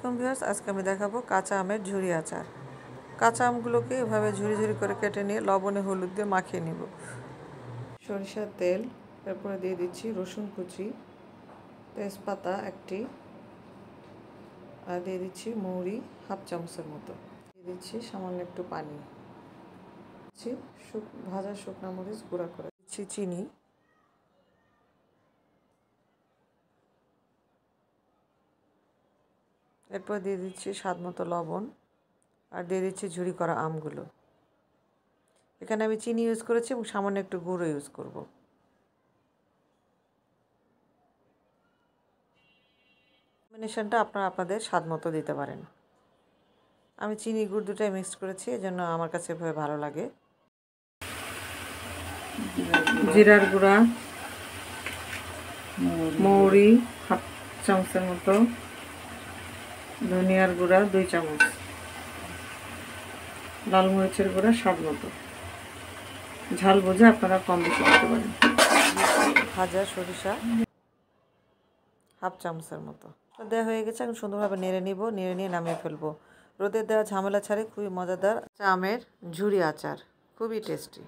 আলাইকুম ভিউয়ার্স, আজকে আমি দেখাবো কাঁচা আমের ঝুরি আচার। কাঁচা আমগুলোকে এভাবে ঝুরি ঝুরি করে কেটে নিয়ে লবণে হলুদ দিয়ে মাখিয়ে নিব। সরিষার তেল, এরপরে দিয়ে দিচ্ছি রসুন কুচি, তেজপাতা একটি, আর দিয়ে দিচ্ছি মৌরি হাফ চামচের মতো, দিয়ে দিচ্ছি সামান্য একটু পানি, দিচ্ছি ভাজা শুকনা মরিচ গুঁড়া করে, দিচ্ছি চিনি, এরপর দিয়ে দিচ্ছি স্বাদ মতো লবণ, আর দিয়ে দিচ্ছি ঝুরি করা আমগুলো। এখানে আমি চিনি ইউজ করেছি এবং সামান্য একটু গুঁড়ো ইউজ করব। কম্বিনেশনটা আপনারা আপনাদের স্বাদ মতো দিতে পারেন। আমি চিনি গুড় দুটাই মিক্স করেছি, এজন্য আমার কাছে এভাবে ভালো লাগে। জিরার গুঁড়া, মৌরি হাফ চামচের মতো, ধনিয়ার গুঁড়া 2 চামচ, লাল মরিচের গুঁড়া স্বাদ মতো, ঝাল বুঝে আপনারা কম বেশি দিতে পারেন। ভাজা সরিষা হাফ চামচের মতো দেওয়া হয়ে গেছে। এখন সুন্দরভাবে নেড়ে নিব, নেড়ে নিয়ে নামিয়ে ফেলবো। রোদে দেওয়া ঝামেলা ছাড়াই খুবই মজাদার আমের ঝুরি আচার, খুবই টেস্টি।